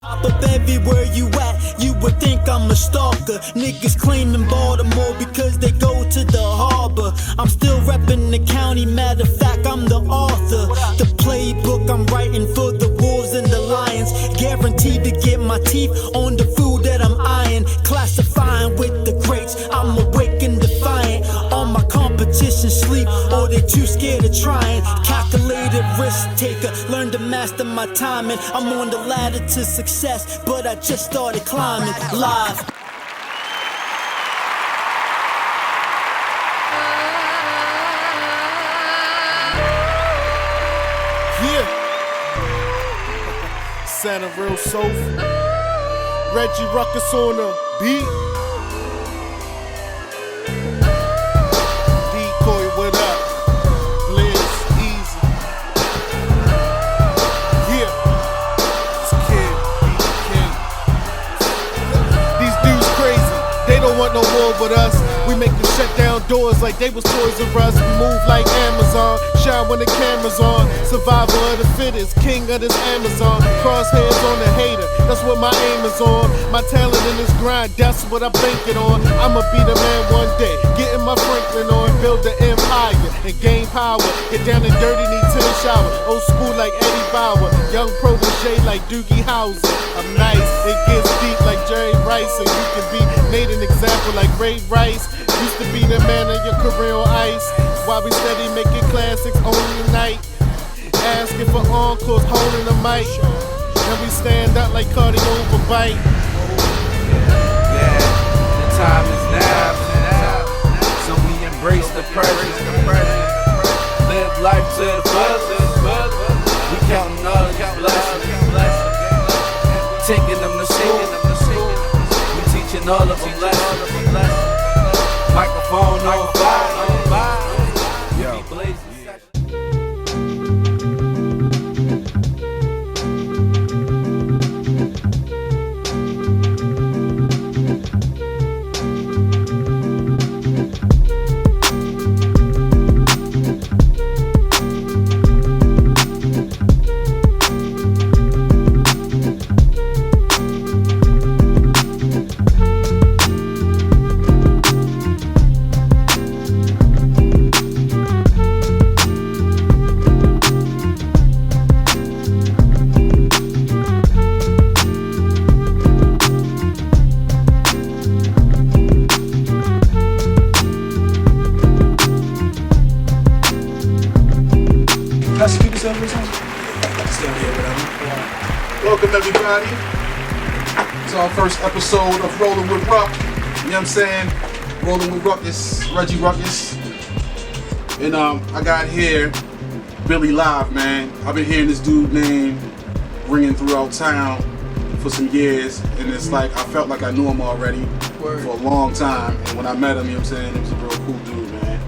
Pop up everywhere you at, you would think I'm a stalker. Niggas claiming Baltimore because they go to the harbor. I'm still repping the county, matter of fact, I'm the author. The playbook I'm writing for the wolves and the lions. Guaranteed to get my teeth on the food that I'm eyeing. Classifying with the greats, I'm awake and defiant. All my competition sleep, or they too scared of trying. Calculated risk taker, learn to master my timing. I'm on the ladder to success, but I just started climbing. Live. Yeah. Sounding real soulful. Reggie Ruckus on the beat. Decoy, what up? Liz, easy. Yeah. It's Kid, King. These dudes crazy. They don't want no war with us. We make them shut down doors like they was Toys R Us. We move like Amazon, shine when the camera's on. Survival of the fittest, king of this Amazon. Crosshairs on the hater, that's what my aim is on. My talent in this grind, that's what I'm banking on. I'ma be the man one day, getting my Franklin on. Build the empire and gain power. Get down and dirty, need to the shower. Old school like Eddie Bauer, young protege like Doogie Howser. I'm nice, it gets deep like Jerry Rice. So you can be made an example like Ray Rice. Used to be the man of your career on ice. While we steady making classics only tonight. Asking for encores, holding the mic. And we stand up like cardio over bite. Yeah, the time is now. So we embrace the present. Live life to the fullest. We counting all of your blessings. Taking them to school. We teaching all of them lessons. Microphone on fire. Yo. Welcome everybody to our first episode of Rollin' with RUCK. You know what I'm saying? Rollin' with Ruckus, Reggie Ruckus. And I got here Billy Lyve, man. I've been hearing this dude name ringing throughout town for some years, and it's like I felt like I knew him already for a long time. And when I met him, you know what I'm saying, he was a real cool dude, man.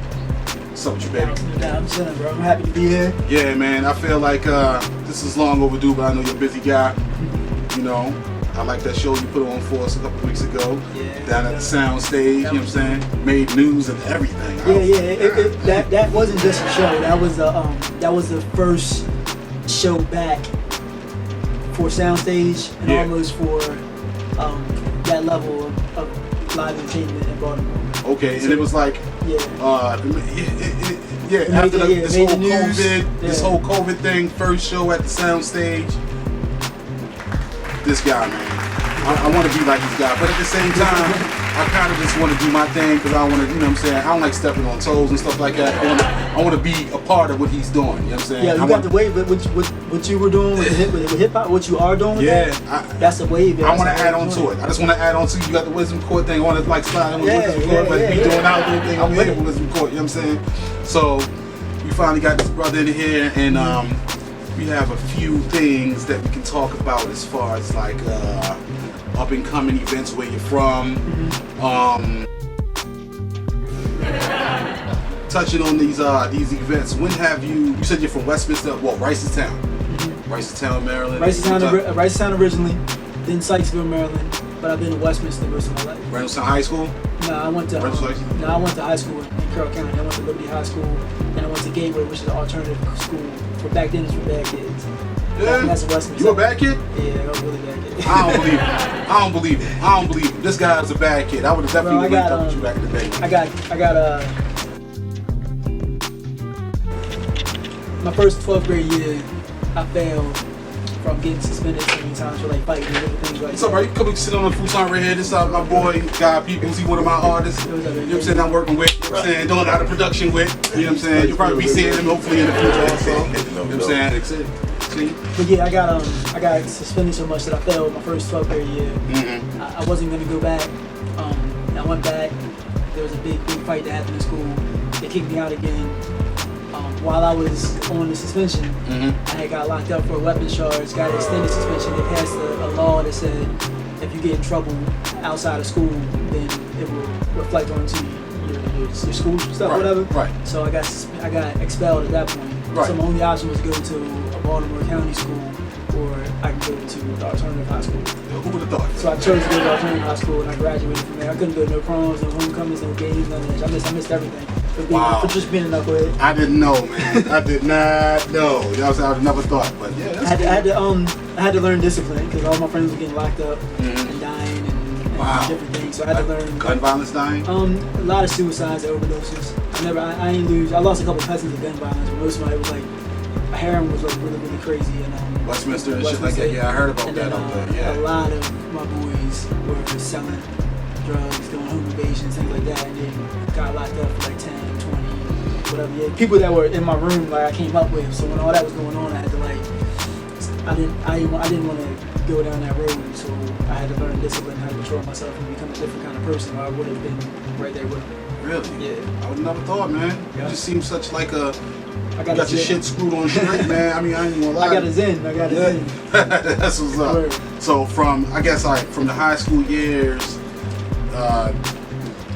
What's up with you, baby? I'm chilling, bro. I'm happy to be here. Yeah, man. I feel like this is long overdue, but I know you're a busy guy. You know, I like that show you put on for us a couple weeks ago. Yeah, down at the sound stage, you know what I'm saying? Made news and everything. That wasn't just a show. That was the first show back for soundstage and almost for that level of live entertainment in Baltimore. Okay, so, and it was like, after this whole COVID thing, first show at the sound stage. This guy, man, I want to be like this guy, but at the same time, I kind of just want to do my thing because I want to, you know what I'm saying, I don't like stepping on toes and stuff like that. I want to be a part of what he's doing, you know what I'm saying? Yeah, you got the wave, but what you were doing with hip hop, what you are doing with that's the wave. I want to add on to it. I just want to add on to you got the wisdom court thing. I want to like slide in with wisdom court, but be doing our little thing. I'm with it with wisdom court, you know what I'm saying? So, we finally got this brother in here, and we have a few things that we can talk about as far as like up and coming events, where you're from. Touching on these events. When have you said you're from Westminster? Well, Ricerstown, Maryland. Ricerstown originally, then Sykesville, Maryland. But I've been in Westminster most of my life. Reynoldston High School? No, I went to high school in Carroll County. I went to Liberty High School, and I went to to Gateway, which is an alternative school for back then. It's for bad kids. Yeah. That's in Westminster. You a bad kid? Yeah, I was really bad kid. I don't believe it. I don't believe it. I don't believe it. This guy's a bad kid. I would have definitely linked up with you back in the day. I got my first 12th grade year, I failed from getting suspended so many times for like fighting and different things like What's up, bro? You come and sit on the futon right here. This is my boy, Guy Peoples. He one of my artists. You know what I'm saying? I'm working with. You know what I'm saying? Doing a lot of production with. You know what I'm saying? You'll probably be seeing him hopefully in the future also. You know what I'm saying? See? But yeah, I got suspended so much that I failed my first 12th grade year. Mm-hmm. I wasn't gonna go back. And I went back. There was a big fight that happened in school. They kicked me out again. While I was on the suspension, I had got locked up for a weapons charge, got an extended suspension. They passed a law that said if you get in trouble outside of school, then it will reflect onto your school stuff, Right, whatever. right. So I got expelled at that point. Right. So my only option was to go to a Baltimore County school, or I could go to the alternative high school. Who would have thought? So I chose to go to alternative high school, and I graduated from there. I couldn't go to no proms, no homecomings, no games, none of that. I missed everything. For just being a knucklehead. I didn't know, man. I did not know. You know what I'm saying? I never thought, but yeah, that's I had to learn discipline because all my friends were getting locked up and dying and different things. So I had to learn gun violence dying. a lot of suicides and overdoses. I ain't lose. I lost a couple cousins to gun violence, but most of it was like heroin was like really crazy and Westminster and shit like that. Yeah, I heard about that out there. Yeah. A lot of my boys were selling drugs, doing home invasions, things like that, and then got locked up for like 10, 20, whatever. Yeah, people that were in my room, like I came up with. So when all that was going on, I had to like, I didn't want to go down that road. So I had to learn discipline, how to control myself, and become a different kind of person, or I would have been right there with them. Really? Yeah. I would never thought, man. Yeah. You just seem such like a. I got your shit screwed on straight, man. I mean, I ain't gonna lie. I got a zen. That's what's up. Word. So from the high school years,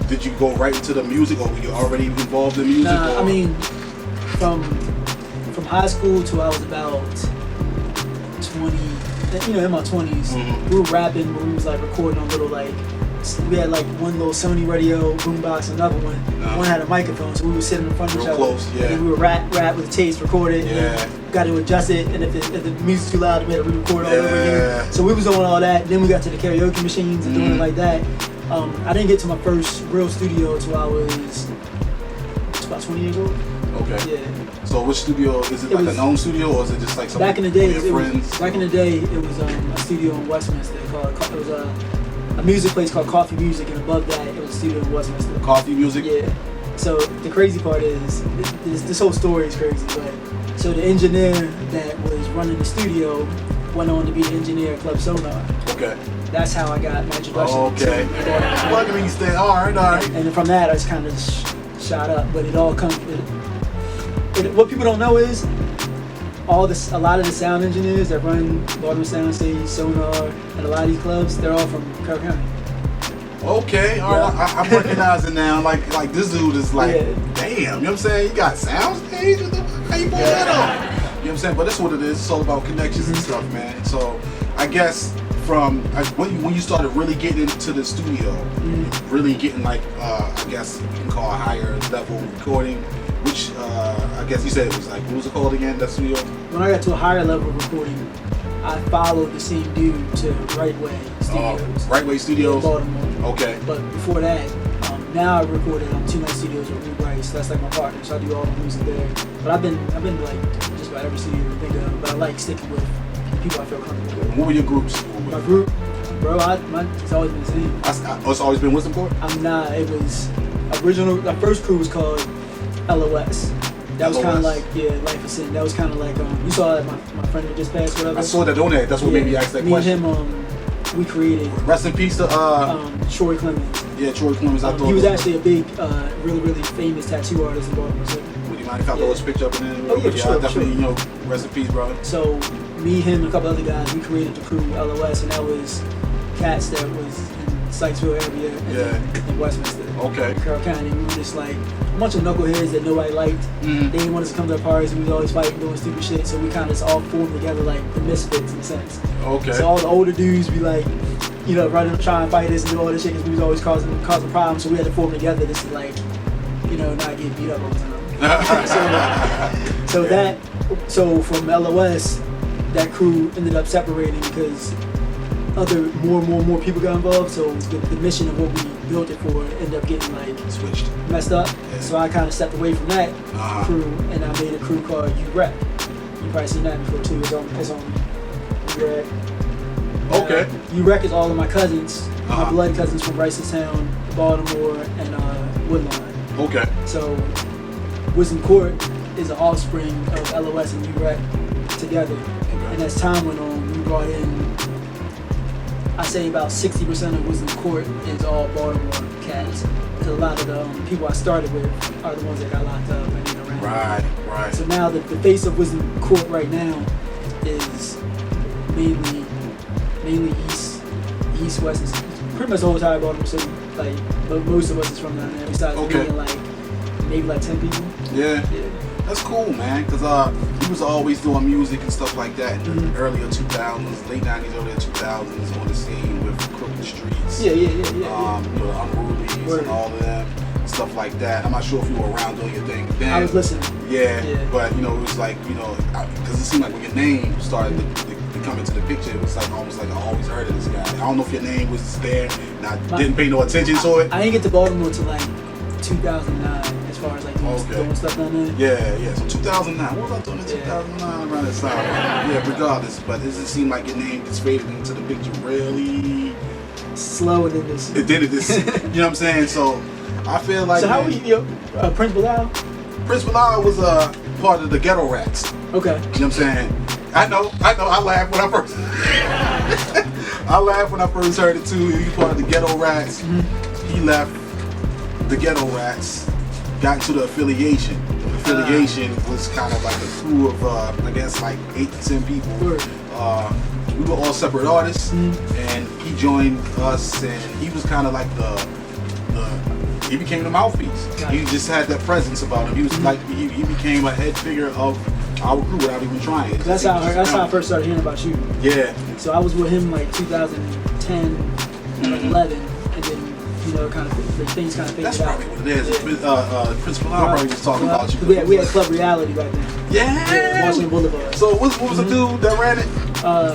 did you go right into the music, or were you already involved in music? Nah, or? I mean, from high school till I was about 20, in my 20s, we were rapping, but we was like recording on little like. We had like one little Sony radio boombox, another one. One had a microphone, so we would sit in front of each other. Close, yeah. And then we would rap with tapes, record it, and then got to adjust it. And if the music's too loud, we had to re-record all over again. So we was doing all that. Then we got to the karaoke machines and doing it like that. I didn't get to my first real studio until I was about 20 years old. Okay. Yeah. So which studio is it? Like a known studio, or is it just like some back in the day? of your friends? Back in the day, it was a studio in Westminster called. It was a music place called Coffee Music, and above that, it was a studio in Westminster. Coffee Music. Yeah. So the crazy part is, this whole story is crazy, but so the engineer that was running the studio went on to be the engineer at Club Sonar. Okay. That's how I got my introduction. Okay. Plugging these things. All right. And then from that, I just kind of shot up, but it all comes. What people don't know is a lot of the sound engineers that run Baltimore Soundstage, Sonar, and a lot of these clubs, they're all from Carroll County. Okay, all right. I'm recognizing now. Like this dude is like, damn. You know what I'm saying? You got soundstage. What the fuck? How you pull that off? You know what I'm saying? But that's what it is. It's all about connections and stuff, man. So I guess from when you started really getting into the studio, really getting like I guess you can call a higher level recording. Which I guess you said it was like, what was it called again, that studio? When I got to a higher level of recording, I followed the same dude to Right Way Studios. Right Way Studios? In Baltimore. Okay. But before that, now I recorded on 2 Night Studios with Lee Bryce. That's like my partner, so I do all the music there. But I've been like just about every studio you think of, but I like sticking with the people I feel comfortable with. What were your groups? My group? Bro, it's always been the same. It's always been Wisdom Court? I'm not. It was original. The first crew was called LOS. That was kind of like, Life is Sin. That was kind of like, you saw that my friend that just passed, whatever. I saw that on there. That's what made me ask that question. Me and him, we created. Rest in peace to Troy Clemens. Yeah, Troy Clemens. I thought he was actually a big, really famous tattoo artist in Baltimore City. Would you mind if I throw his picture up in there? Oh yeah, sure, definitely. Sure. Rest in peace, brother. So me, him, and a couple other guys, we created the crew LOS, and that was cats that was in Sykesville area in Westminster. Okay. Carroll County. We were just like a bunch of knuckleheads that nobody liked. They didn't want us to come to their parties. We was always fighting, doing stupid shit. So we kind of just all formed together like the misfits in a sense. Okay. So all the older dudes be like, running, trying to fight us and do all this shit because we was always causing problems. So we had to form together just to like, not get beat up all the time. So from LOS, that crew ended up separating because more people got involved. So the mission of what we built it for ended up getting like Switched. messed up. Yeah. So I kind of stepped away from that crew, and I made a crew called RUCK. You probably seen that before too. It's on RUCK. Okay. RUCK is all of my cousins, my blood cousins from Ricestown, Baltimore, and Woodlawn. Okay. So Wisdom Court is an offspring of LOS and RUCK together. And as time went on, we brought in, I say about 60% of Wisdom Court is all Baltimore cats. Because a lot of the people I started with are the ones that got locked up and around. Right. So now the face of Wisdom Court right now is mainly east, west, is pretty much the whole entire Baltimore City. Like, but most of us is from down there. Besides being maybe 10 people. Yeah. That's cool, man. Cause he was always doing music and stuff like that in the earlier 2000s, late 90s, earlier 2000s on the scene with Crooked Streets. Yeah. You know, the Unrulies and all of them, stuff like that. I'm not sure if you were around doing your thing then. I was listening. Yeah. But you know, it was like, you know, because it seemed like when your name started to come into the picture, it was like almost like I always heard of this guy. I don't know if your name was there and I didn't pay no attention to it. I didn't get to Baltimore till like 2009 as far as like doing stuff down there. Yeah. So 2009. What was I doing in 2009 around that time? Yeah, regardless. But it doesn't seem like your name just faded into the picture really slower than this. It did it this. You know what I'm saying? So I feel like. So how were you, Prince Bilal? Prince Bilal was part of the Ghetto Rats. Okay. You know what I'm saying? I know. I laughed when I first. I laughed when I first heard it too. He was part of the Ghetto Rats. He left the Ghetto Rats, got into the affiliation. The affiliation was kind of like a crew of, I guess, like 8 to 10 people. We were all separate artists, and he joined us, and he was kind of like he became the mouthpiece. He just had that presence about him. He was like, he became a head figure of our crew without even trying. That's how I first started hearing about you. Yeah. So I was with him like 2010, 11, and then, you know, kind of things kind of faded out. That's probably what it is. Prince Bilal probably was talking about you. We had Club Reality back then. Yeah. Washington Boulevard. So what was the dude that ran it?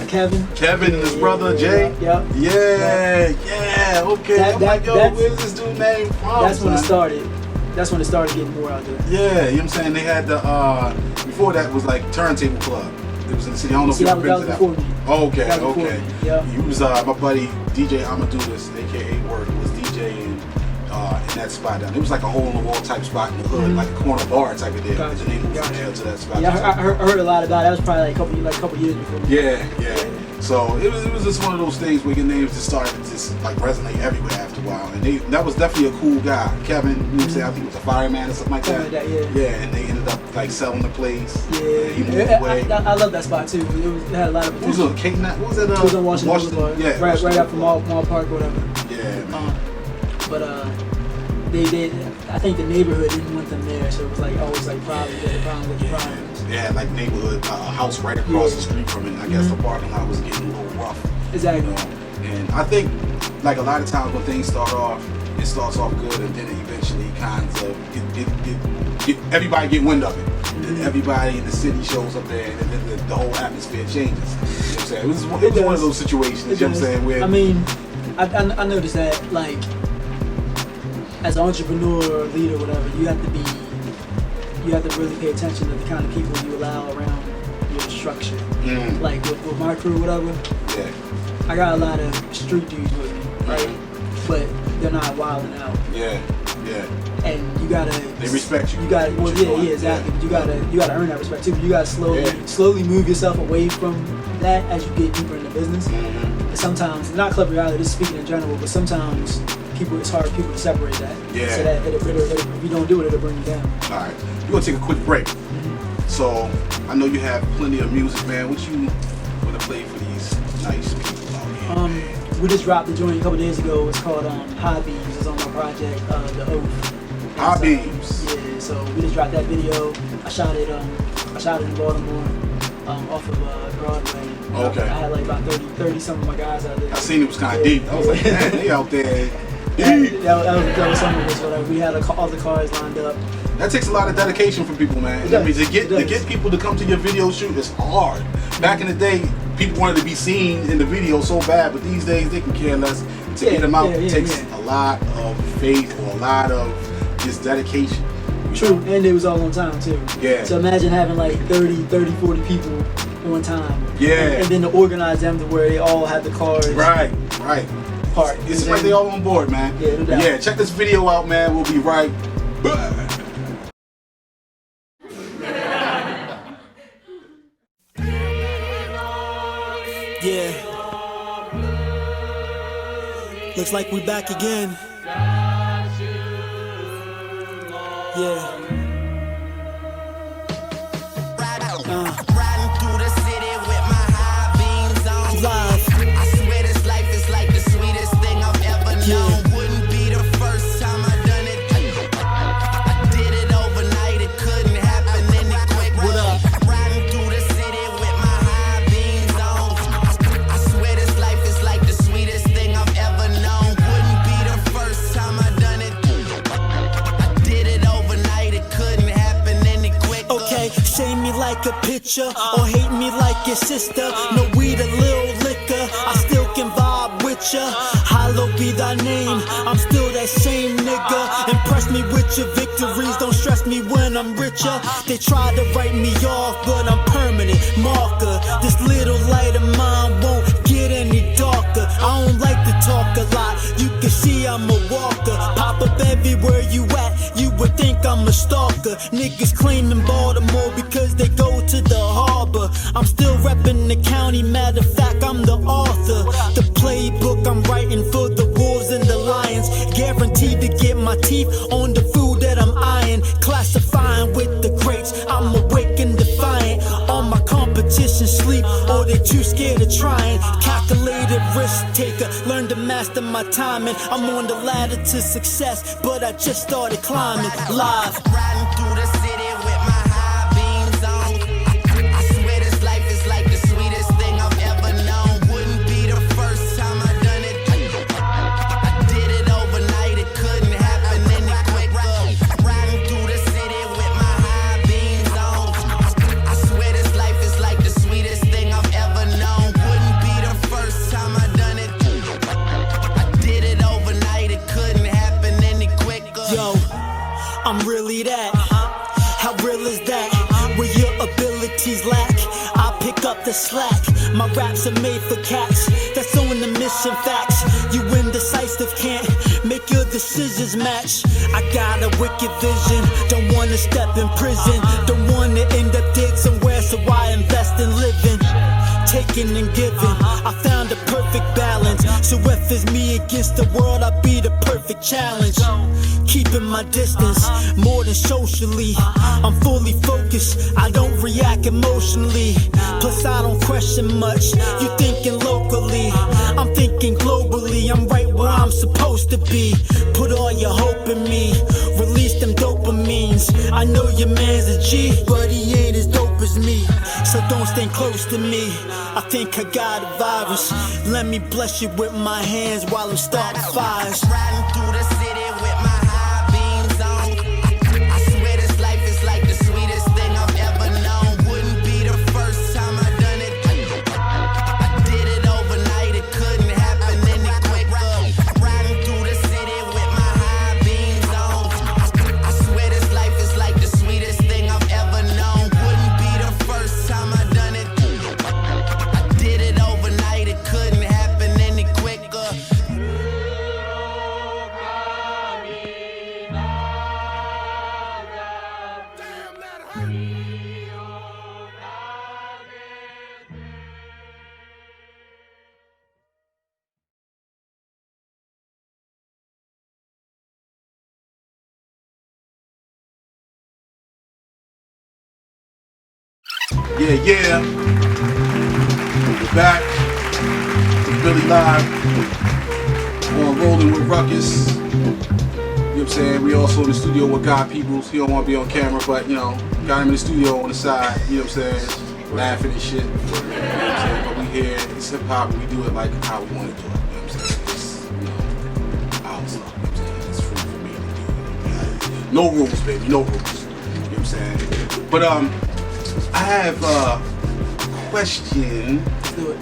Kevin. Kevin and his brother Jay. Yeah. Okay. Where's this dude name from? That's when it started. That's when it started getting more out there. Yeah, you know what I'm saying? They had the before that was like Turntable Club. It was in the city. I don't know if you ever been to that. Before me. Okay. Yeah. He was my buddy DJ Amadoulis, aka Work, was DJing in that spot down. It was like a hole in the wall type spot in the hood, like a corner bar type of deal. Gotcha. The name was nailed to that spot. Yeah, I heard a lot about it. That was probably like a couple years before me. Yeah. So it was just one of those things where your names just started to just like resonate everywhere after a while. And that was definitely a cool guy. Kevin, you know what I'm saying? I think he was a fireman or something like that. Yeah, and they ended up like selling the place. Yeah. He moved away. I love that spot too. It had a lot of potential. What was it on Cape Nat? What was that? It was on Washington Boulevard. Yeah. Right after Mall Park or whatever. Yeah, man. But I think the neighborhood didn't want them there, so it was like always like problems. Yeah, like neighborhood, a house right across the street from it. I guess the parking lot was getting a little rough. Exactly. You know? And I think, like a lot of times when things start off, it starts off good, and then it eventually kind of everybody get wind of it. And everybody in the city shows up there, and then the whole atmosphere changes. You know what I'm saying? It was one of those situations. You know what I'm saying? Where I mean, I noticed that like as an entrepreneur or leader, whatever, you have to really pay attention to the kind of people you allow around your structure. Like with my crew, whatever. Yeah. I got a lot of street dudes with me, right? But they're not wilding out. Yeah. And you gotta. They respect you. You gotta. Well, yeah, exactly. Yeah. But you gotta earn that respect too. But you gotta slowly move yourself away from that as you get deeper in the business. And sometimes, not Club Reality, just speaking in general, but sometimes it's hard for people to separate that. Yeah. So that if you don't do it, it'll bring you down. All right. We're gonna take a quick break. So I know you have plenty of music, man. What you gonna play for these nice people out here? We just dropped the joint a couple days ago. It's called Hobbies. It's on my project, The Oath. Hobbies. Yeah, so we just dropped that video. I shot it in Baltimore, off of Broadway. Okay. I had like about 30 some of my guys out there. I seen it was kind of deep. I was like, man, they out there That was something that was we had all the cars lined up. That takes a lot of dedication from people, man. I mean, to get people to come to your video shoot is hard. Back in the day, people wanted to be seen in the video so bad, but these days they can care less. To get them out takes a lot of faith or a lot of just dedication. True, and it was all on time too. Yeah. So imagine having like 30, 40 people on time. Yeah. And then to organize them to where they all had the cars. Right. Part. It's like they all on board, man. Yeah, no doubt. Yeah, check this video out, man. We'll be right back. Yeah. Looks like we back again. Yeah. Riding through the city with my high beams on. Live. I swear this life is like the sweetest thing I've ever known. Wouldn't be the first time I done it. I did it overnight, it couldn't happen any quick. What up? Riding through the city with my high beams on. I swear this life is like the sweetest thing I've ever known. Wouldn't be the first time I done it. I did it overnight, it couldn't happen any quick. Okay, shame me like a picture or hate me like your sister. No weed, a little liquor, I still can vibe with ya. Hallowed be thy name, I'm still that same nigga. Impress me with your victories, don't stress me when I'm richer. They try to write me off, but I'm permanent marker. This little light of mine won't get any darker. I don't like to talk a lot, you can see I'm a walker. Pop up everywhere you at, you would think I'm a stalker. Niggas claiming Baltimore because they go to the harbor. I'm still repping the county, matter of fact, I'm the author. The playbook I'm writing for the wolves and the lions. Guaranteed to get my teeth on the food that I'm eyeing. Classifying with the greats, I'm awake and defiant. All my competition sleep or they too scared of trying. Calculated risk taker, learn to master my timing. I'm on the ladder to success, but I just started climbing. Live. Riding through the city with my high beams on. I swear this life is like the sweetest thing I've ever known. Wouldn't be the first time I done it. I did it overnight, it couldn't happen any quicker. Riding through the city with my high beams on. I swear this life is like the sweetest thing I've ever known. Wouldn't be the first time I done it. I did it overnight, it couldn't happen any quicker. Yo, I'm really that. How real is that? Where your abilities lack, I pick up the slack. My raps are made for cats that's on the mission. Facts, you indecisive, can't make your decisions match. I got a wicked vision, don't wanna step in prison, don't wanna end up dead somewhere, so I invest in living. Taking and giving, I found a perfect balance. So if it's me against the world, I'll be the perfect challenge. Keeping my distance, more than socially. I'm fully focused, I don't react emotionally. Plus I don't question much, you thinking locally, I'm thinking globally. I'm right where I'm supposed to be. Put all your hope in me, release them dopamines. I know your man's a G, but he ain't as dope as me. So don't stay close to me, I think I got a virus. Let me bless you with my hands while I'm starting fires. Riding through the city with my high beams on. I swear this life is like the sweetest thing I've ever known. Wouldn't be the first time I done it. I did it overnight, it couldn't happen any quicker. Riding through the city with my high beams on. I swear this life is like the sweetest thing I've ever known. Wouldn't be the first time I done it. I did it overnight, it couldn't happen any quicker. Yeah. We're back. It's Billy Live on Rolling with Ruckus. You know what I'm saying? We also in the studio with God Peoples. He don't want to be on camera, but you know, got him in the studio on the side. You know what I'm saying? Laughing and shit. You know what I'm saying? But we here, it's hip hop, and we do it like how we want to do it. You know what I'm saying? It's, you know, our stuff. No rules, baby, no rules. You know what I'm saying? But I have a question. Let's do it.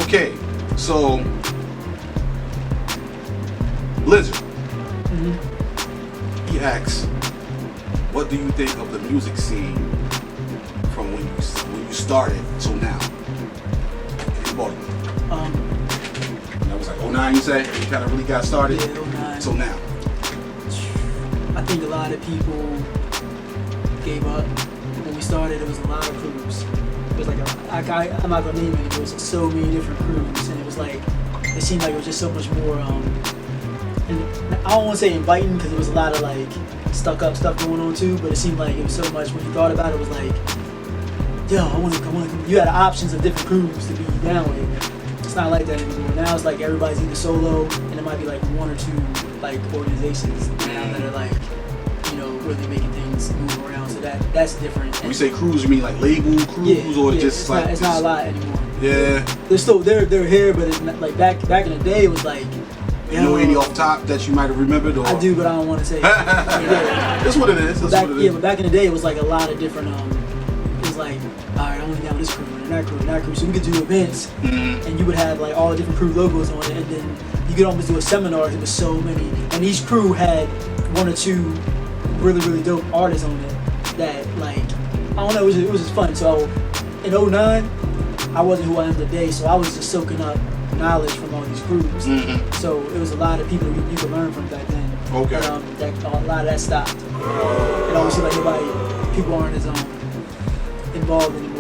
Okay, so Blizzard. He asks, what do you think of the music scene from when you started till now in Baltimore? That was like 09, you say? You kind of really got started? Yeah, 09. Till now. I think a lot of people gave up. When we started, there was a lot of crews. It was like I'm not gonna name it, but it was so many different crews, and it was like, it seemed like it was just so much more, and I don't want to say inviting, because there was a lot of like stuck up stuff going on too, but it seemed like it was so much, when you thought about it, it was like, yo, I want to come. You had options of different crews to be down with. It's not like that anymore. Now it's like everybody's either solo, and it might be like one or two like organizations now that are like, you know, really making things move around. So that's different. When you say crews, you mean like label crews, or just it's like not, it's not a lot anymore. Yeah. They're still they're here, but it's not, like back in the day it was like. You know any off top that you might have remembered? Or? I do, but I don't want to say. That's what it is. But back in the day it was like a lot of different. It was like, all right, I'm only down with this crew and that crew and that crew. So we could do events, and you would have like all the different crew logos on it, and then you could almost do a seminar. There was so many, and each crew had one or two really dope artists on it. That like, I don't know, it was just fun. So in 09, I wasn't who I am today, so I was just soaking up knowledge from all these crews. So it was a lot of people you could learn from back then. Okay. But, a lot of that stopped. It always seemed like people aren't as involved anymore.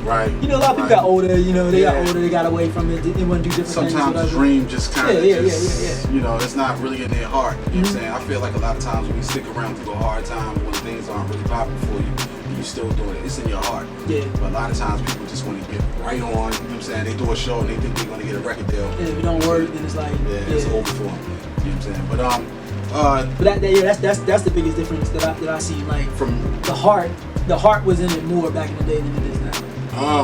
Right. You know, a lot of people got older. You know, they got older. They got away from it. They want to do different things. Sometimes the dream just kind of yeah. You know, it's not really in their heart. You know what I'm saying? I feel like a lot of times when you stick around through the hard times, when things aren't really popping for you, and you still doing it, it's in your heart. Yeah. But a lot of times people just want to get right on. You know what I'm saying? They do a show and they think they're going to get a record deal. And if it don't work, then it's like it's over for them. You know what I'm saying? But that's the biggest difference that I see. Like from the heart was in it more back in the day than it is now.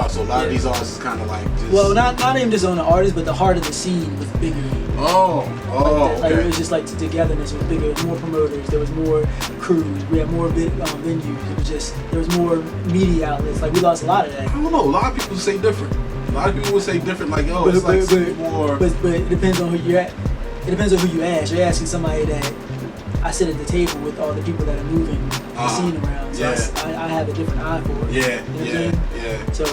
So a lot of these artists is kind of like just... Well, not even just on the artist, but the heart of the scene was bigger. Like it was just like the togetherness was bigger. There was more promoters. There was more crews. We had more venues. It was just, there was more media outlets. Like we lost a lot of that. I don't know. A lot of people say different. A lot of people would say different. Like it's like more. But it depends on who you're at. It depends on who you ask. You're asking somebody that I sit at the table with all the people that are moving the scene around. So I have a different eye for it. Yeah. So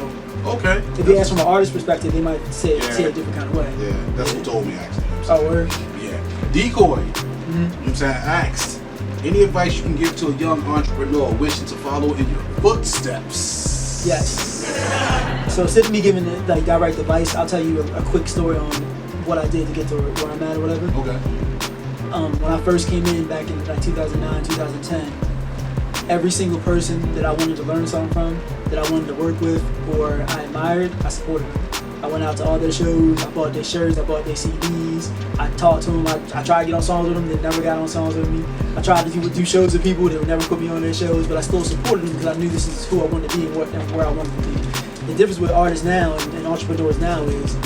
okay. If you ask from an artist perspective, they might say it a different kind of way. Yeah, that's what told me actually. Oh, word? Yeah. Decoy. You know what I'm saying? Asked, any advice you can give to a young entrepreneur wishing to follow in your footsteps? Yes. So instead of me giving like direct advice, I'll tell you a quick story on what I did to get to where I'm at or whatever. Okay. When I first came in back in like 2009, 2010, every single person that I wanted to learn something from, that I wanted to work with, or I admired, I supported them. I went out to all their shows, I bought their shirts, I bought their CDs, I talked to them, I tried to get on songs with them, they never got on songs with me. I tried to do shows with people, they would never put me on their shows, but I still supported them because I knew this is who I wanted to be and where I wanted to be. The difference with artists now and entrepreneurs now is,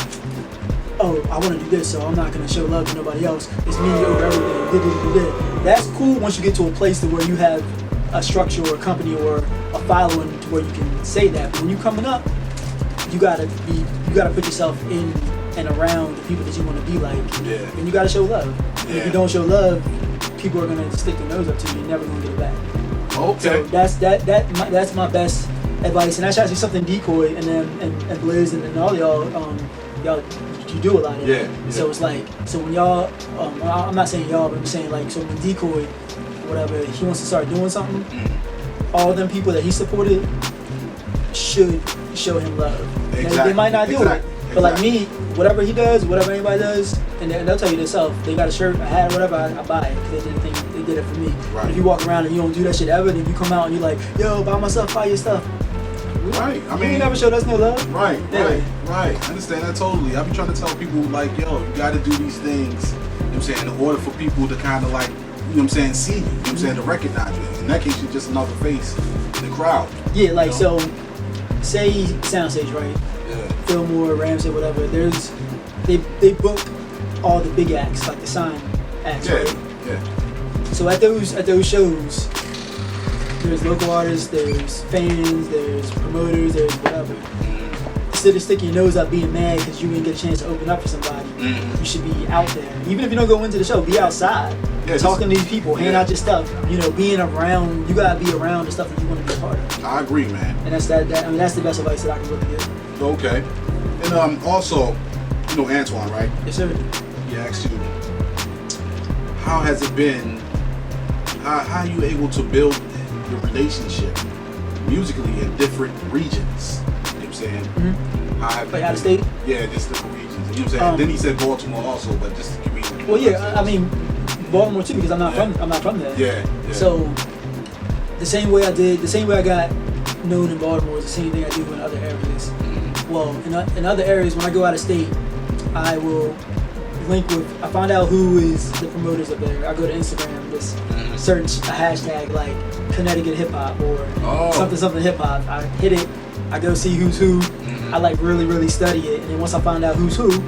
oh, I want to do this, so I'm not going to show love to nobody else. It's me over everything. That's cool once you get to a place to where you have a structure or a company or a following to where you can say that. But when you're coming up, you gotta put yourself in and around the people that you want to be like. Yeah. And you gotta show love. Yeah. And if you don't show love, people are gonna stick their nose up to you. You're never gonna get it back. Okay. So that's my best advice, and that's actually something Decoy and Blizz and all y'all you do a lot of that. Yeah. So it's like, so when y'all, I'm not saying y'all, but I'm saying like, so when Decoy, whatever, he wants to start doing something, all them people that he supported should show him love. Exactly. They might not do it, but like me, whatever he does, whatever anybody does, and they'll tell you themselves, they got a shirt, a hat, whatever, I buy it because they did it for me. Right. But if you walk around and you don't do that shit ever, then you come out and you're like, yo, buy my stuff, buy your stuff. Right. I mean, you never showed us no love. Right. I understand that totally. I be trying to tell people like, yo, you got to do these things. You know what I'm saying, in order for people to kind of like, you know what I'm saying, see you. You know what I'm saying, to recognize you. In that case, you're just another face in the crowd. Yeah, like so. Say soundstage, right? Yeah. Fillmore, Ramsey, whatever. They book all the big acts, like the sign acts, right? Yeah. So at those shows, there's local artists, there's fans, there's promoters, there's whatever. Instead of sticking your nose out being mad because you didn't get a chance to open up for somebody, you should be out there. Even if you don't go into the show, be outside, talking to these people, hand out your stuff. You know, being around. You gotta be around the stuff that you want to be a part of. I agree, man. And that's that's the best advice that I can really give. Okay. And also, you know Antoine, right? Yes, sir. He asked you, how has it been? How are you able to build your relationship musically in different regions? You know what I'm saying? Mm-hmm. How have Like you out of been- state? Yeah, just different regions. You know what I'm saying? Then he said Baltimore also, but just to give me. Well, yeah. I mean, Baltimore too, because I'm not from there. Yeah. So the same way I got known in Baltimore is the same thing I do in other areas. Well, in other areas, when I go out of state, I will link with. I find out who is the promoters up there. I go to Instagram, just search a hashtag like Connecticut hip hop or something hip hop. I hit it. I go see who's who. I like really study it, and then once I find out who's who,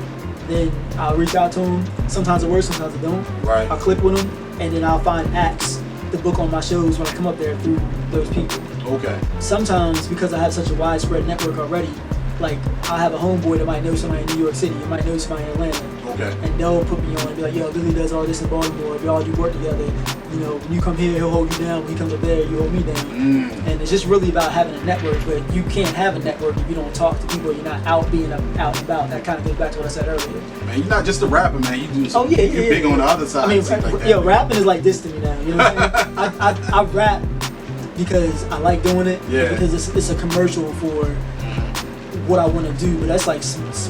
then I'll reach out to them. Sometimes it works, sometimes it don't. Right. I'll click with them, and then I'll find acts to book on my shows when I come up there through those people. Okay. Sometimes, because I have such a widespread network already, like I have a homeboy that might know somebody in New York City, you might know somebody in Atlanta. Okay. And they'll put me on and be like, yo, Billy does all this in Baltimore. If y'all do work together, you know, when you come here, he'll hold you down. When he comes up there, you hold me down. And it's just really about having a network, but you can't have a network if you don't talk to people, you're not out being out and about. That kind of goes back to what I said earlier. Man, you're not just a rapper, man. You do some, you're big on the other side. I mean, and stuff like that, yo, man. rapping is like this to me now. You know what I'm saying? I rap because I like doing it. Yeah. Because it's a commercial for what I want to do, but that's like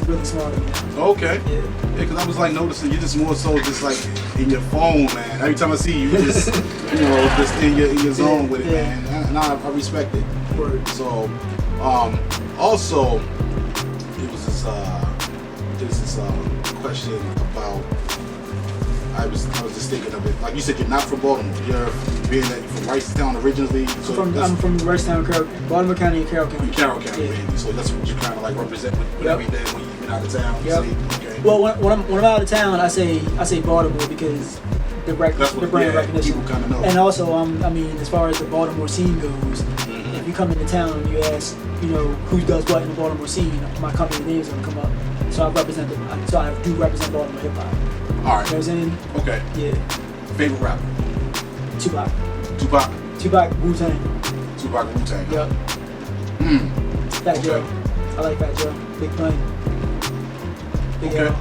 really smart of me. Okay. Yeah. Yeah, because I was like noticing you're just more so just like in your phone, man. Every time I see you, you just you know just in your zone with it, man. And I respect it. Word. So, also, it was this question about. I was just thinking of it. Like you said, you're not from Baltimore. You're being that you're from Ricetown originally. So I'm from Ricetown, Baltimore County and Carroll County. Carroll County, mainly. So that's what you kind of like represent with everything when you've been out of town. Yep. Okay. Well, when I'm out of town, I say Baltimore because the brand recognition. People kind of know. And also, I mean, as far as the Baltimore scene goes, if you come into town and you ask, you know, who does what in the Baltimore scene, my company name's gonna come up. So I do represent Baltimore hip hop. All right. You know what I'm saying? Okay. Yeah. Favorite rapper? Tupac, Wu-Tang. Tupac, Wu-Tang. Yep. Fat Joe. I like Fat Joe. Big Pun. Big Okay. L.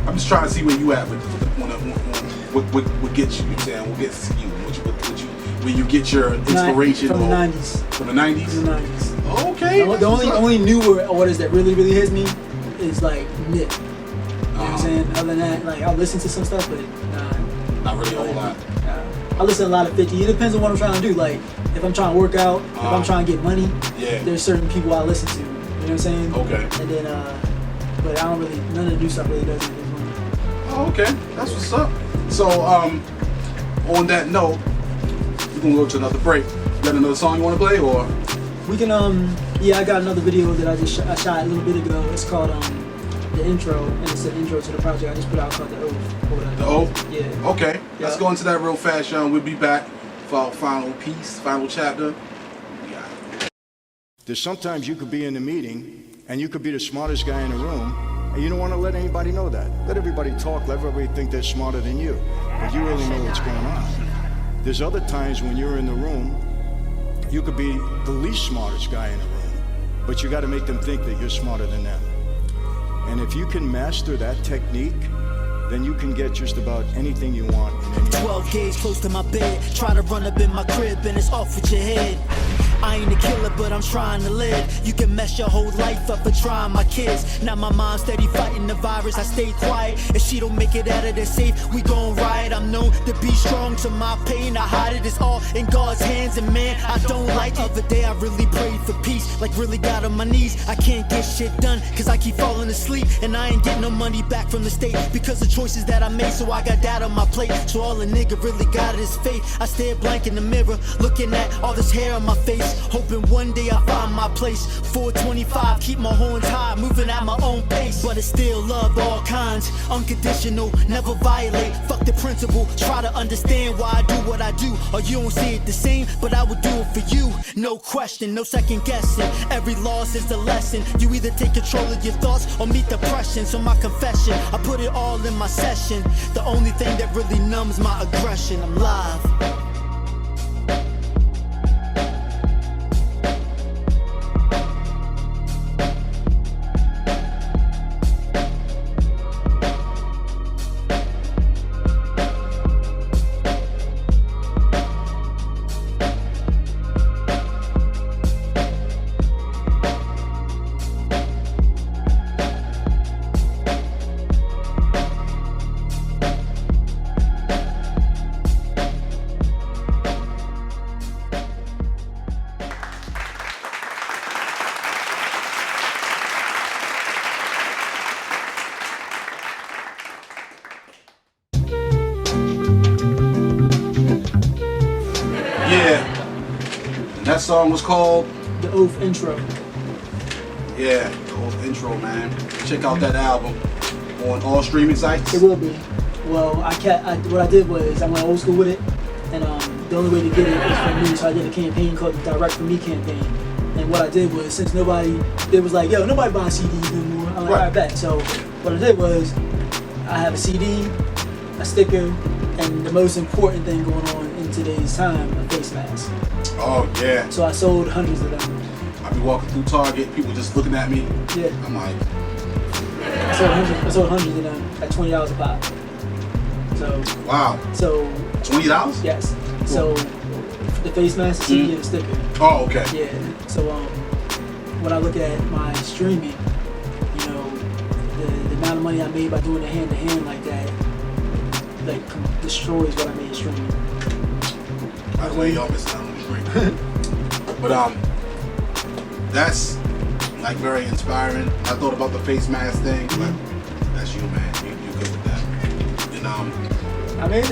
I'm just trying to see where you at with what gets you. You know what I'm saying? What gets you? When you get your inspiration from the 90s. From the 90s. From the 90s. Okay. The only newer artist that really hits me is like Nip. You know what I'm saying? Other than that, like I'll listen to some stuff, but not really a whole lot. I listen to a lot of 50. It depends on what I'm trying to do. Like if I'm trying to work out, if I'm trying to get money, there's certain people I listen to. You know what I'm saying? Okay. And then, but I don't really, none of the new stuff really does anything for me. Oh, okay. That's what's up. So, on that note, we're gonna go to another break. You got another song you want to play, or? We can, I got another video that I shot a little bit ago. It's called, The Intro, and it's an intro to the project I just put out called The Oath. The Oath? Yeah. Okay. Let's go into that real fast, Sean. We'll be back for our final piece, final chapter. There's sometimes you could be in a meeting and you could be the smartest guy in the room and you don't want to let anybody know that. Let everybody talk, let everybody think they're smarter than you, but you really know what's going on. There's other times when you're in the room, you could be the least smartest guy in the room, but you got to make them think that you're smarter than them. And if you can master that technique, then you can get just about anything you want in any 12 gauge close to my bed. Try to run up in my crib and it's off with your head. I ain't a killer, but I'm trying to live. You can mess your whole life up for trying my kids. Now my mom's steady fighting the virus. I stay quiet. If she don't make it out of there safe, we gon' riot. I'm known to be strong to my pain. I hide it, it's all in God's hands. And man, I don't like it. The other day I really prayed for peace, like really got on my knees. I can't get shit done, cause I keep falling asleep. And I ain't getting no money back from the state because of choices that I made. So I got that on my plate. So all a nigga that really got it is faith. I stare blank in the mirror, looking at all this hair on my face, hoping one day I find my place. 425, keep my horns high, moving at my own pace. But it's still love, all kinds, unconditional, never violate. Fuck the principle, try to understand why I do what I do. Or you don't see it the same, but I would do it for you. No question, no second guessing. Every loss is a lesson. You either take control of your thoughts or meet depression. So my confession, I put it all in my session. The only thing that really numbs my aggression, I'm live. That song was called The Oath Intro. Yeah, The Oath Intro, man. Check out that album on all streaming sites. It will be. Well, what I did was I went old school with it, and the only way to get it was from me. So I did a campaign called the Direct For Me campaign. And what I did was, since it was like, yo, nobody buys CDs anymore. I'm like, all right, bet. So what I did was, I have a CD, a sticker, and the most important thing going on in today's time, a face mask. Oh yeah. So I sold hundreds of them. I be walking through Target, people just looking at me. Yeah. I'm like, I sold hundreds of them at $20 a pop. So. Wow. So. $20? Yes. So the face mask, the CD, and the sticker. Oh, okay. Yeah. So when I look at my streaming, you know, the amount of money I made by doing it hand to hand like that, like destroys what I made streaming. By the way, y'all missing out on the drink. But that's like very inspiring. I thought about the face mask thing, but that's you, man. You good with that? And I mean, I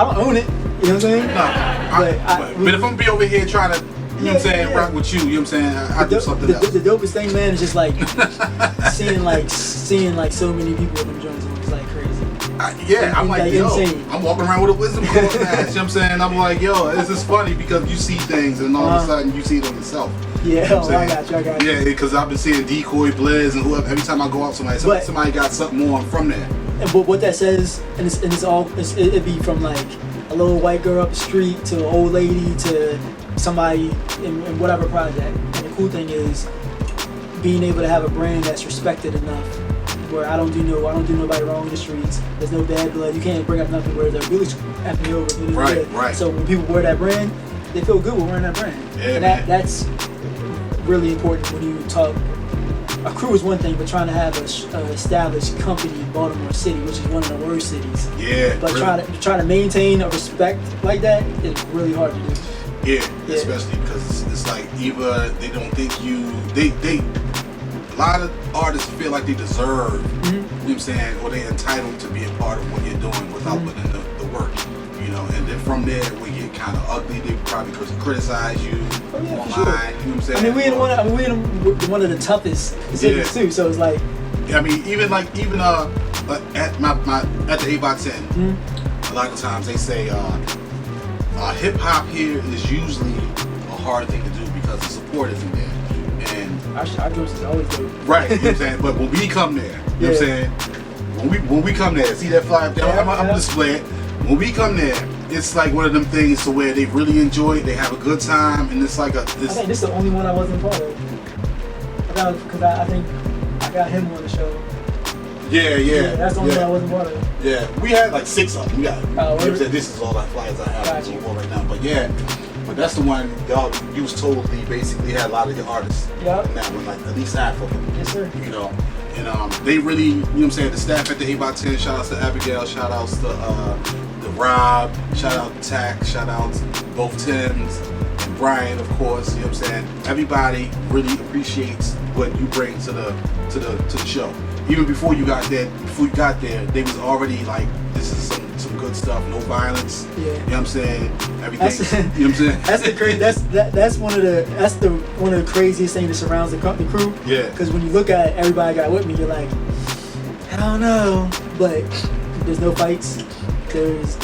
don't own it. You know what I'm saying? No, but if I'm be over here trying to, you know what I'm saying, rock with you, you know what I'm saying, I do something else. The dopest thing, man, is just like seeing like so many people with them joints. It's like crazy. I'm like, yo, insane. I'm walking around with a wisdom card mask, you know what I'm saying? I'm like, yo, this is funny because you see things and all of a sudden you see it on yourself. Yeah, you know I got you. Yeah, because I've been seeing Decoy, Blizz, and whoever, every time I go out, somebody got something on from there. But what that says, and it'd be from like a little white girl up the street to an old lady to somebody in whatever project. And the cool thing is being able to have a brand that's respected enough where I don't do nobody wrong in the streets. There's no bad blood. You can't bring up nothing where they're really effing me over. Right. So when people wear that brand, they feel good with wearing that brand. Yeah, and that's really important when you talk. A crew is one thing, but trying to have an established company in Baltimore City, which is one of the worst cities. Yeah. But really. try to maintain a respect like that is really hard to do. Yeah. Especially because it's like either they don't think a lot of artists feel like they deserve, you know what I'm saying, or they're entitled to be a part of what you're doing without putting in the work, you know, and then from there we get kind of ugly. They probably criticize you online, sure. You know what I'm saying? I mean, we're in one of the toughest cities too, so it's like. I mean, even at the 8x10, a lot of times they say hip hop here is usually a hard thing to do because the support isn't there. And our jokes is always good. Right, you know what I'm saying? But when we come there, you know what I'm saying? When we come there, see that flyer up there? I'm gonna display it. When we come there, it's like one of them things to where they really enjoy it, they have a good time, and it's like I think this is the only one I wasn't part of. Because I think I got him on the show. Yeah. That's the only one I wasn't part of. Yeah, we had like 6 of them. We got. You know what I'm saying? This is all the flyers I have right now. But yeah. But that's the one y'all, you was told they basically had a lot of your artists in that one, like at least half of them. Yes, sir. You know, and they really, you know what I'm saying, the staff at the 8x10, shout outs to Abigail, shout outs to the Rob, shout out to Tack, shout out to both Tims and Brian, of course, you know what I'm saying. Everybody really appreciates what you bring to the show. even before you got there, they was already like, this is some good stuff, no violence. Yeah. You know what I'm saying? Everything. That's, you know what I'm saying? That's the crazy. That's one of the craziest things that surrounds the crew. Yeah. Because when you look at everybody got with me, you're like, I don't know, but there's no fights. There's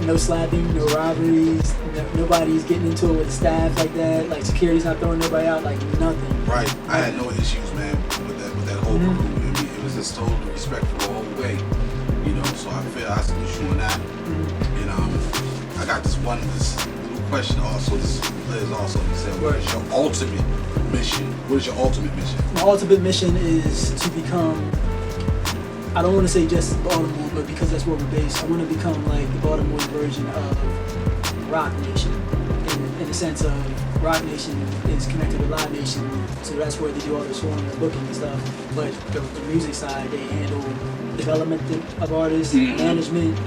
no slapping, no robberies. Nobody's getting into it with staff like that. Like security's not throwing nobody out. Like nothing. Right. I had no issues, man, with that whole crew. I mean, it was just totally respectful the whole way. You know, so I salute you on that. And I got this little question also. This is also, he said, what is your ultimate mission? What is your ultimate mission? My ultimate mission is to become, I don't want to say just Baltimore, but because that's where we're based, I want to become like the Baltimore version of Rock Nation. In the sense of Rock Nation is connected with Live Nation, so that's where they do all the touring and booking and stuff. But the music side, they handle development of artists, management,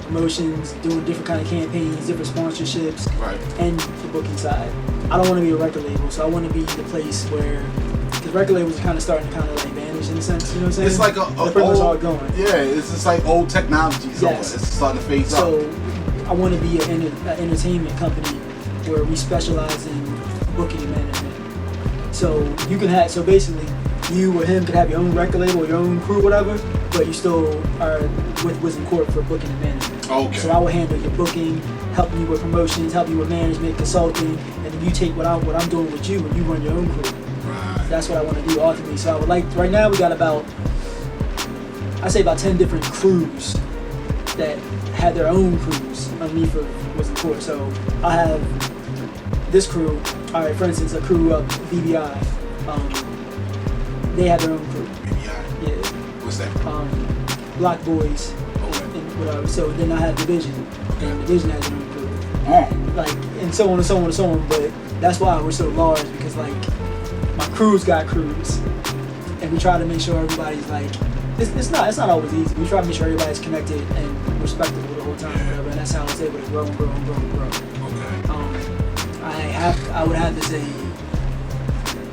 promotions, doing different kind of campaigns, different sponsorships, right, and the booking side. I don't want to be a record label, so I want to be the place where, because record labels are kind of starting to kind of like vanish in a sense, you know what I'm saying? It's like They're pretty much all going. Yeah, it's just like old technology. Yes. It's starting to phase out. So I want to be an entertainment company where we specialize in booking and management. So you can have, so basically, you or him could have your own record label, or your own crew, whatever, but you still are with Wisdom Court for booking and management. Okay. So I will handle your booking, helping you with promotions, help you with management, consulting, and then you take what I'm doing with you and you run your own crew. Right. That's what I want to do ultimately. So I would like, right now we got about 10 different crews that had their own crews underneath of Wisdom Court. So I have this crew, all right, for instance, a crew of VBI. They have their own crew. BBI? Yeah. What's that? Block Boys. Okay. And whatever. So then I have Division. And Division has their own crew. Oh. Like, and so on and so on and so on. But that's why we're so large, because like my crew's got crews, and we try to make sure everybody's like, it's not always easy. We try to make sure everybody's connected and respectable the whole time, whatever. And that's how it's able to grow and grow and grow and grow. Okay. I would have to say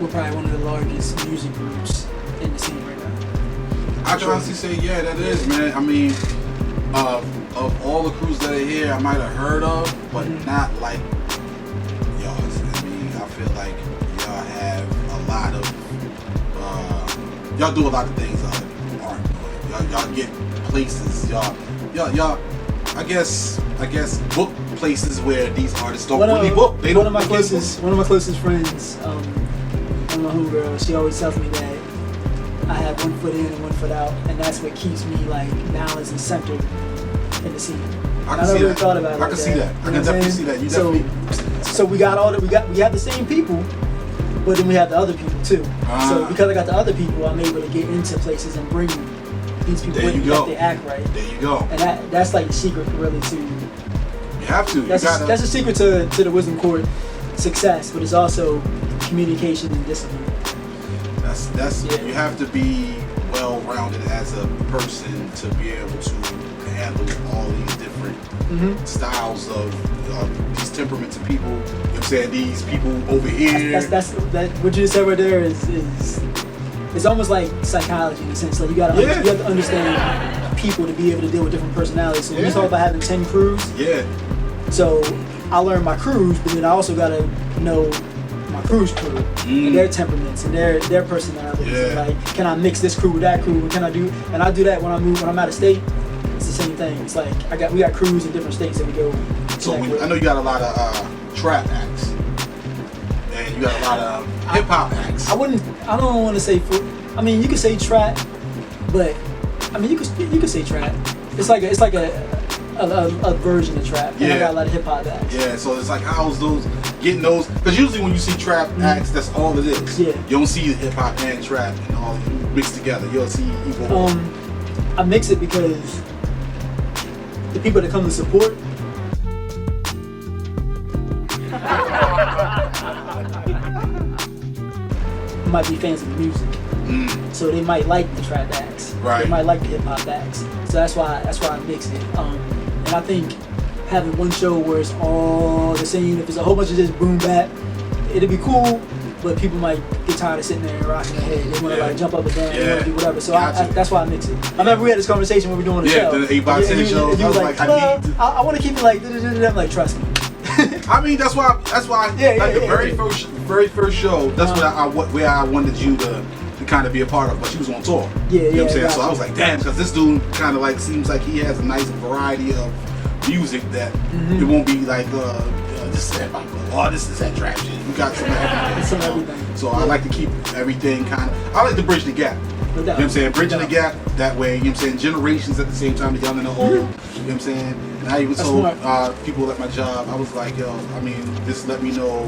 we're probably one of the largest music groups in the scene right now. I can honestly say, yeah, that is, man. I mean, of all the crews that are here, I might have heard of, but not like y'all. I mean, I feel like y'all have a lot of, y'all do a lot of things that aren't doing. Y'all get places. Y'all, I guess book places where these artists don't really book. One of my closest friends, one of my homegirls, she always tells me that I have one foot in and one foot out, and that's what keeps me like balanced and centered in the scene. I never really thought about it. I can see that. I can definitely see that. You definitely. So we have the same people, but then we have the other people too. So because I got the other people, I'm able to get into places and bring these people with me if they act right. There you go. And that's like the secret really to. You have to. That's a secret to the Wisdom Court success, but it's also communication and discipline. You have to be well-rounded as a person to be able to handle all these different styles of these temperaments of people. You know what I'm saying? These people over here. That's what you just said right there is it's almost like psychology in a sense. Like you have to understand people to be able to deal with different personalities. So when you talk about having 10 crews, so I learned my crews, but then I also got to know my crew's crew and their temperaments and their personalities. And like, can I mix this crew with that crew? Can I do? And I do that when I'm out of state. It's the same thing. It's like we got crews in different states that we go. So I know you got a lot of trap acts, and you got a lot of hip hop acts. I don't want to say. I mean, you could say trap, but I mean you could say trap. It's like a version of trap. And I got a lot of hip hop acts. Yeah, so it's like how's those getting those? Because usually when you see trap acts, that's all it is. Yeah. You don't see hip hop and trap and all mixed together. You'll see equal. I mix it because the people that come to support. might be fans of the music. So they might like the trap acts. Right. They might like the hip hop acts. So that's why I mix it. And I think having one show where it's all the same, if it's a whole bunch of just boom bap, it'd be cool, but people might get tired of sitting there and rocking their head. They want to like jump up and down, they want to do whatever. So that's why I mix it. I remember we had this conversation when we were doing the show. The 8x10 shows. You was like, I want to keep it like, I'm like, trust me. I mean, that's why the very first show, that's where I wanted you to kind of be a part of, but she was on tour. You know what I'm saying? So I was like, damn, because this dude kind of like seems like he has a nice variety of music that it won't be like this is that, oh, this is that trap shit. We got some of everything. So I like to keep everything kind of, I like to bridge the gap. You know what I'm saying? Bridging the gap that way, you know what I'm saying? Generations at the same time, the young and the old. You know what I'm saying? And I even told people at my job, I was like, yo, I mean, just let me know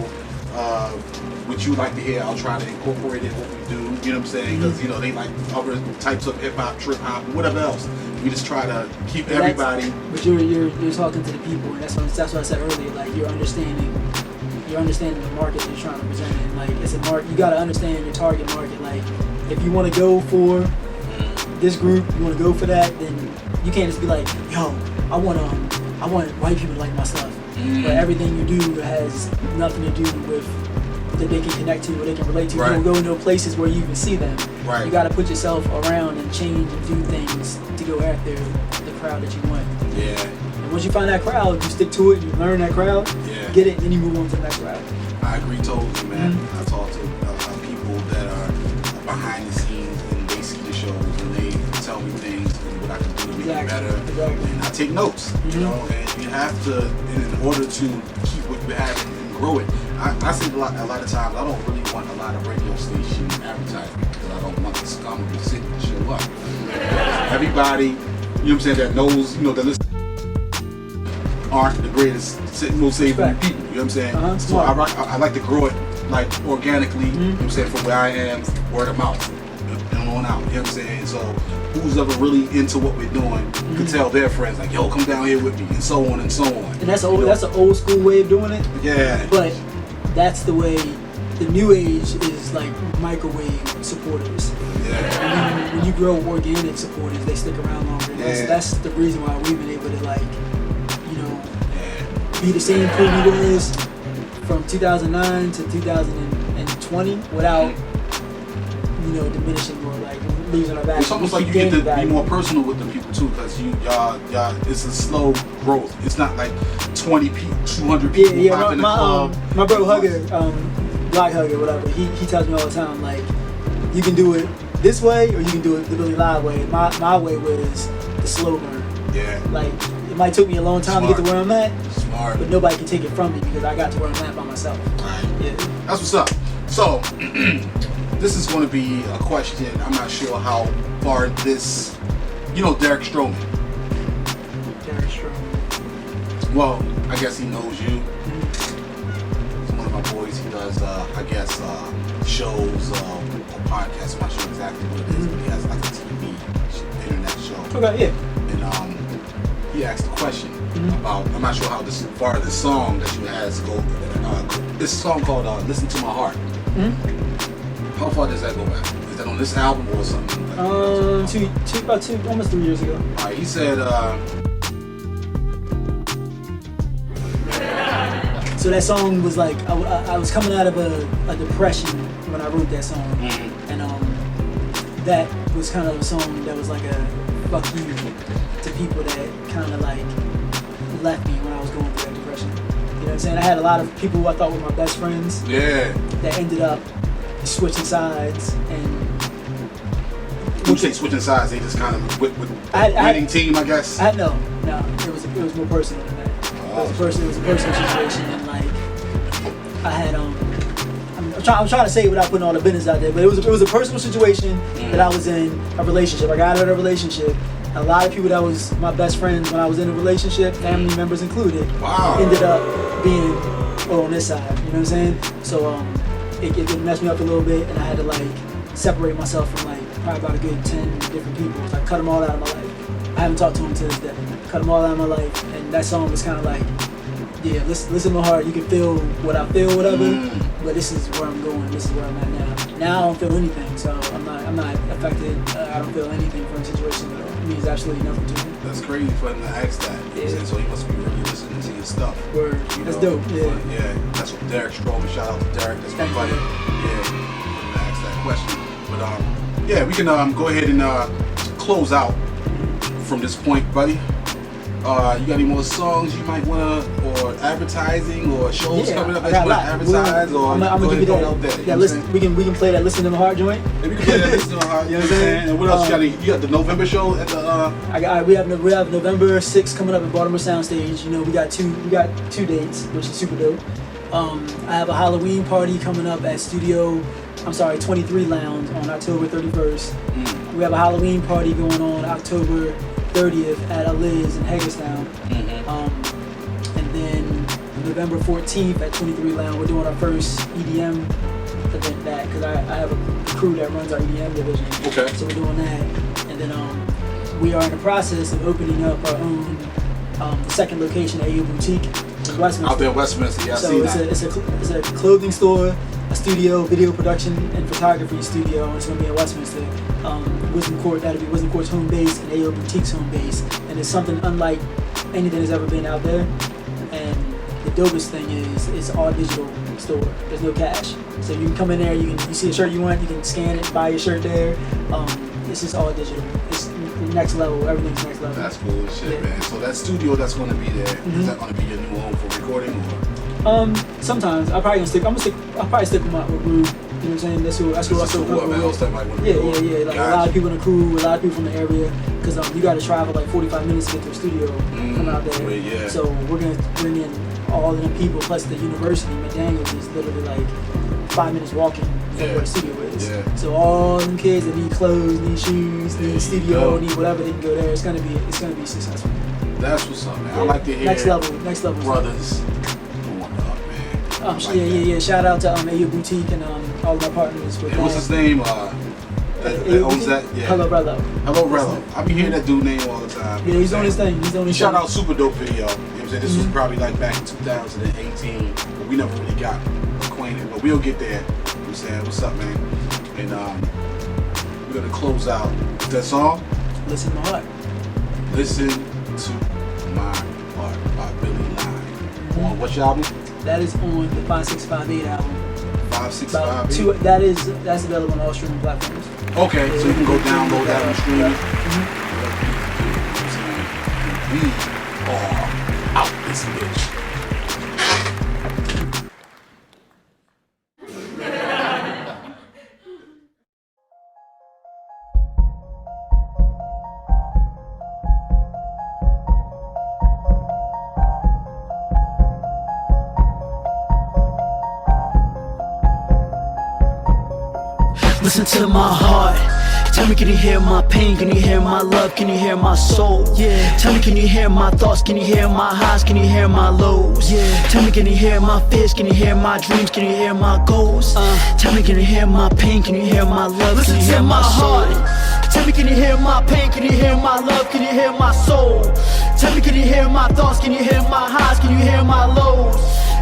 what you like to hear. I'll try to incorporate it, what we do. You know what I'm saying? Because, you know, they like other types of hip hop, trip hop, whatever else. We just try to keep everybody. But you're talking to the people, and that's what I said earlier. Like, you're understanding the market that you're trying to present. And like, it's a market. You got to understand your target market. Like, if you want to go for this group, you want to go for that, then you can't just be like, yo, I want white people to like my stuff. But everything you do has nothing to do with that they can connect to or they can relate to. You don't go into places where you even see them. You got to put yourself around and change and do things to go after the crowd that you want. And once you find that crowd, you stick to it, you learn that crowd, get it, then you move on to the next crowd. I agree totally, man. I talk to people that are behind the scenes and they see the shows and they tell me things and what I can do to make it better. And I take notes, you know, and you have to, in order to keep what you have and grow it. I say a lot of times, I don't really want a lot of radio station advertising because I don't want the scum of the city to show up. Everybody, you know what I'm saying, that knows, you know, that listen aren't the greatest, most saving people, you know what I'm saying? So I like to grow it like organically, you know what I'm saying, from where I am, word of mouth, and on out, you know what I'm saying? So who's ever really into what we're doing can tell their friends, like, yo, come down here with me, and so on and so on. And that's an old school way of doing it. Yeah. But that's the way the new age is, like microwave supporters. And when you grow organic supporters, they stick around longer. And that's the reason why we've been able to, like, you know, be the same crew we was from 2009 to 2020 without, you know, diminishing or like losing our value. It's almost like you get to be more personal with the people too, because y'all, it's a slow growth. It's not like 20 people, 200 people pop in the club. My bro Hugger, Black Hugger, whatever, he tells me all the time, like, you can do it this way or you can do it the really Live way. My way was the slow burn. Like, it might took me a long time to get to where I'm at, but nobody can take it from me because I got to where I'm at by myself. That's what's up. So, this is going to be a question. I'm not sure how far this, you know, Derek Stroman. Well, I guess he knows you. He's one of my boys. He does, I guess, shows, or podcasts. I'm not sure exactly what it is, but he has like a TV, internet show. And he asked a question about, I'm not sure how far this song that you asked go. This song called "Listen to My Heart." How far does that go back? Is that on this album or something? About almost 3 years ago. He said. So that song was like, I was coming out of a depression when I wrote that song, and that was kind of a song that was like a fuck you to people that kind of like left me when I was going through that depression. You know what I'm saying? I had a lot of people who I thought were my best friends. That ended up switching sides, and you say switching sides, they just kind of with winning team, I guess. No, it was more personal than that. It was a personal situation, and like I had I'm trying to say it without putting all the business out there, but it was a personal situation that I was in a relationship. I got out of a relationship. A lot of people that was my best friends when I was in a relationship, family members included, ended up being on this side. You know what I'm saying? So it messed me up a little bit, and I had to like separate myself from like probably about a good 10 different people. So I cut them all out of my life. I haven't talked to them to this day. Cut them all out of my life, and that song was kind of like, yeah, listen to my heart. You can feel what I feel, whatever. But this is where I'm going. This is where I'm at now. Now I don't feel anything, so I'm not affected. I don't feel anything from the situation at all. It means absolutely nothing to me. That's crazy for him to ask that. So he must be really listening to your stuff. Word. That's dope. Yeah. That's what Derek Stroman. Shout out to Derek. That's my buddy. question. But yeah, we can go ahead and close out from this point, buddy. You got any more songs you might wanna, or advertising, or shows coming up that you wanna advertise, or I'm gonna give you that. Yeah, listen, we can play that "Listen to My Heart" joint. Maybe we can play that "Listen to My Heart." You know what I'm saying? And what else you got? You got the November show at the. We have November 6th coming up at Baltimore Soundstage. You know, we got two dates, which is super dope. I have a Halloween party coming up at 23 Lounge on October 31st. We have a Halloween party going on October 30th at Liz in Hagerstown. And then November 14th at 23 Lounge, we're doing our first EDM event back, because I have a crew that runs our EDM division. Okay. So we're doing that. And then we are in the process of opening up our own the second location at AO Boutique in Westminster. Out there in Westminster, yeah, I see that. It's a clothing store, a studio, video production, and photography studio. And it's going to be in Westminster. Wisdom Court, that'll be Wisdom Court's home base and AO Boutique's home base. And it's something unlike anything that's ever been out there. And the dopest thing is it's all digital store. There's no cash. So you can come in there, you see a shirt you want, you can scan it, buy your shirt there. It's just all digital. It's the next level, everything's next level. That's cool as shit, man. So that studio that's going to be there, is that going to be your new home for recording, or? Sometimes I'll probably stick with my group. You know what I'm saying? That's who I still whoever else that might want to Yeah. Like a lot of people in the crew, a lot of people from the area, because you got to travel like 45 minutes to get to a studio from out there. Yeah. So we're gonna bring in all of the people plus the university. McDaniels is literally like 5 minutes walking from where the studio is. Yeah. So all them kids that need clothes, need shoes, need a studio, need whatever, they can go there. It's gonna be successful. That's what's up, man. I like to hear next level brothers. Shout out to AO Boutique and all of my partners. With what's his name? That owns that? Yeah. Hello Rello. I be hearing that dude name all the time. Yeah, he's on his thing. Shout out Super Dope video. You know what I'm saying? This was probably like back in 2018, but we never really got acquainted. But we'll get there. You know what I'm saying? What's up, man? And we're gonna close out with that song. Listen to My Heart. Listen to My Heart by Billy Lyve. On what's your album? That is on the 5658 album. 5658. That's available on all streaming platforms. Okay, so you can go download that and stream it. We are out this bitch. Listen to my heart. Tell me, can you hear my pain? Can you hear my love? Can you hear my soul? Yeah. Tell me, can you hear my thoughts? Can you hear my highs? Can you hear my lows? Yeah. Tell me, can you hear my fears? Can you hear my dreams? Can you hear my goals? Tell me, can you hear my pain? Can you hear my love? Can you hear my soul? Tell me, can you hear my pain? Can you hear my love? Can you hear my soul? Tell me, can you hear my thoughts? Can you hear my highs? Can you hear my lows?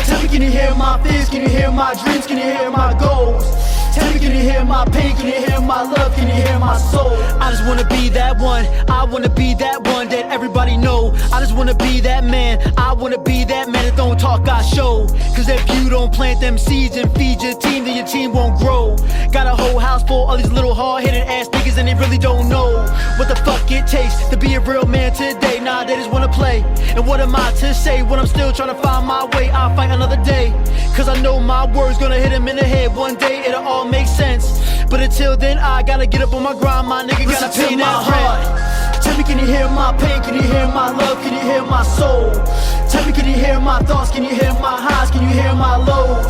Tell me, can you hear my fears? Can you hear my dreams? Can you hear my goals? Tell me, can you hear my pain? Can you hear my love? Can you hear my soul? I just wanna be that one. I wanna be that one that everybody know. I just wanna be that man. I wanna be that man that don't talk, I show. Cause if you don't plant them seeds and feed your team, then your team won't grow. Got a whole house full of these little hard-headed ass niggas and they really don't know what the fuck it takes to be a real man today. Nah, they just wanna play. And what am I to say when I'm still trying to find my way? I'll fight another day. Cause I know my words gonna hit him in the head. One day it'll all make sense. But until then, I gotta get up on my grind. My nigga gotta pay that rent. Tell me, can you hear my pain? Can you hear my love? Can you hear my soul? Tell me, can you hear my thoughts? Can you hear my highs? Can you hear my lows?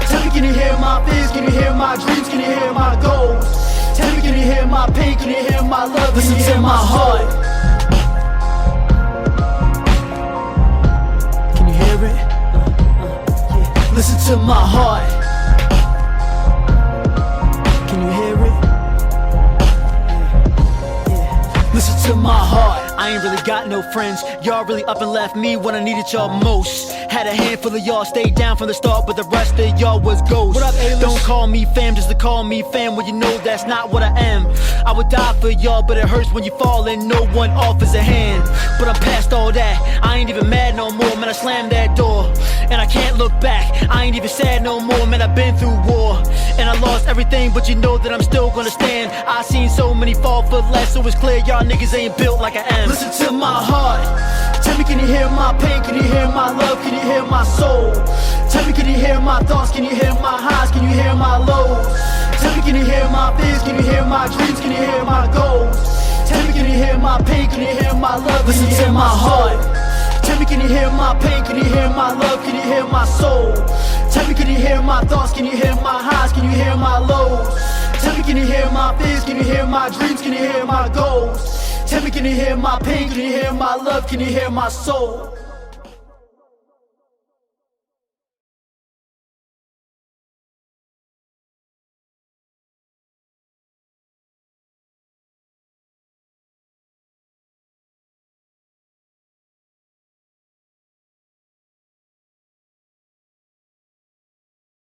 Tell me, can you hear my fears? Can you hear my dreams? Can you hear my goals? Tell me, can you hear my pain? Can you hear my love? Can you hear my heart? Can you hear it? Listen to my heart. Can you hear it? Listen to my heart. I ain't really got no friends. Y'all really up and left me when I needed y'all most. Had a handful of y'all stayed down from the start, but the rest of y'all was ghosts. What up, A-list? Don't call me fam just to call me fam when you know that's not what I am. I would die for y'all, but it hurts when you fall and no one offers a hand. But I'm past all that. I ain't even mad no more, man. I slammed that door. and I can't look back. I ain't even sad no more, man, I've been through war. And I lost everything, but you know that I'm still gonna stand. I seen so many fall for less, so it's clear y'all niggas ain't built like I am. Listen to my heart. Tell me, can you hear my pain? Can you hear my love? Can you hear my soul? Tell me, can you hear my thoughts? Can you hear my highs? Can you hear my lows? Tell me, can you hear my fears? Can you hear my dreams? Can you hear my goals? Tell me, can you hear my pain? Can you hear my love? Listen to my heart. Tell me, can you hear my pain? Can you hear my love? Can you hear my soul? Tell me, can you hear my thoughts? Can you hear my highs? Can you hear my lows? Tell me, can you hear my fears? Can you hear my dreams? Can you hear my goals? Tell me, can you hear my pain? Can you hear my love? Can you hear my soul?